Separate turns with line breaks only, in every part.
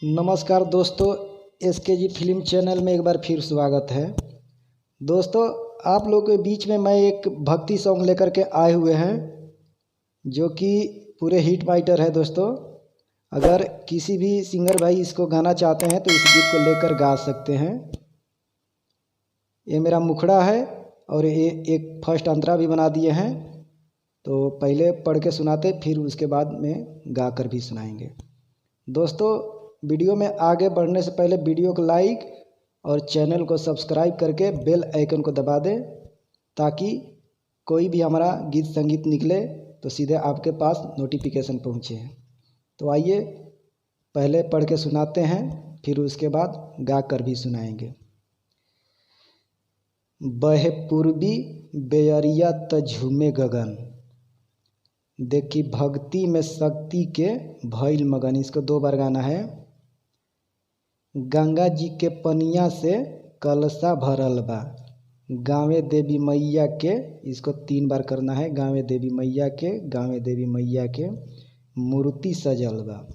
नमस्कार दोस्तों, SKG film channel में एक बार फिर स्वागत है। दोस्तों, आप लोगों के बीच में मैं एक भक्ति सॉन्ग लेकर के आए हुए हैं जो कि पूरे हिट फाइटर है। दोस्तों, अगर किसी भी सिंगर भाई इसको गाना चाहते हैं तो इस गीत को लेकर गा सकते हैं। ये मेरा मुखड़ा है और ये एक फर्स्ट अंतरा भी बना दिए हैं, तो पहले पढ़ के सुनाते फिर उसके बाद में गा कर भी सुनाएंगे। दोस्तों, वीडियो में आगे बढ़ने से पहले वीडियो को लाइक और चैनल को सब्सक्राइब करके बेल आइकन को दबा दें ताकि कोई भी हमारा गीत संगीत निकले तो सीधे आपके पास नोटिफिकेशन पहुंचे। तो आइए पहले पढ़ के सुनाते हैं, फिर उसके बाद गा कर भी सुनाएंगे। बहे पूर्वी बेअरिया त झूमे गगन, देखी भक्ति में शक्ति के भइल मगन। इसको 2 बार गाना है। गंगा जी के पनिया से कलशा भरल बा, गाँवे देवी मैया के। इसको 3 बार करना है। गाँवे देवी मैया के, गाँवे देवी मैया के मूर्ति सजल बा।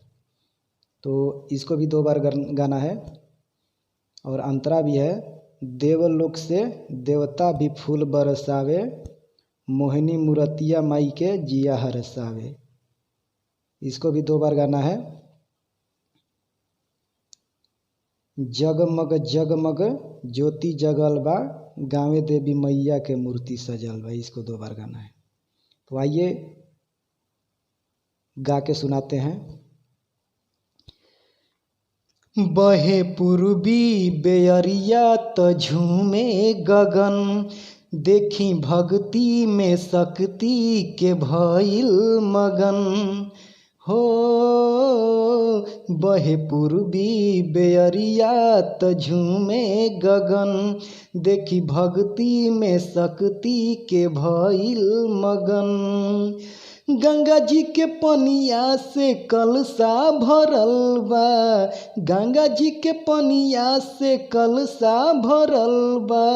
तो इसको भी 2 बार गाना है। और अंतरा भी है। देवलोक से देवता भी फूल बरसावे, मोहिनी मूर्तिया माई के जिया हरसावे। इसको भी 2 बार गाना है। जगमग जगमग ज्योति जगल बा, गाँवे देवी मैया के मूर्ति सजल बा। इसको 2 बार गाना है। तो आइए गा के सुनाते हैं। बहे पूर्वी बेअरिया त झूमे गगन, देखी भक्ति में शक्ति के भइल मगन हो। बहे पूर्वी बेअरिया त झूमे गगन, देखी भक्ति में शक्ति के भइल मगन। गंगा जी के पनिया से कलशा भरल बा, गंगा जी के पनिया से कलशा भरल बा,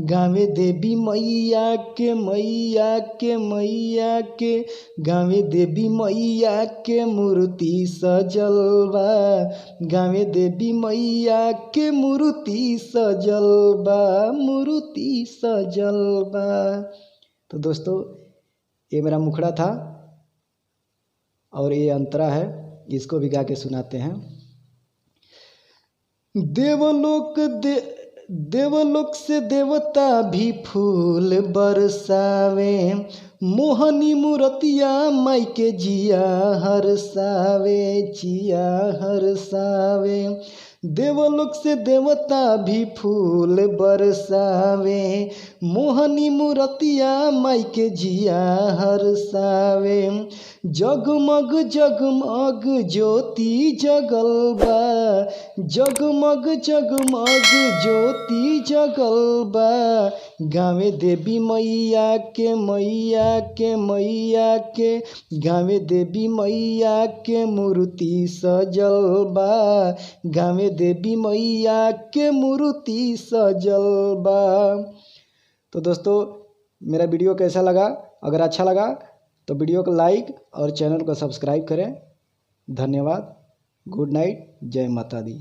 गाँवे देवी मैया के मैया के मैया के, गाँवे देवी मैया के मूर्ति सजल बा, गाँवे देवी मैया के मूर्ति सजल बा, मूर्ति सजल बा। तो दोस्तों, ये मेरा मुखड़ा था और ये अंतरा है। इसको भी गा के सुनाते हैं। देवलोक से देवता भी फूल बरसावे, मोहनी मूर्तिया माई के जिया हरसावे, जिया हरसावे। देवलोक से देवता भी फूल बरसावे, मोहनी मूर्तिया माई के जिया हरसावे। जगमग जगमग ज्योति जगल बा, जगमग जगमग ज्योति जगल बा, गाँवे देवी मैया के मैया के मैया के, गाँवे देवी मैया के मूर्ति सजल बा, गाँवे देवी मैया के मूर्ति सजल बा। तो दोस्तों, मेरा वीडियो कैसा लगा? अगर अच्छा लगा तो वीडियो को लाइक और चैनल को सब्सक्राइब करें। धन्यवाद। Good night. जय माता दी।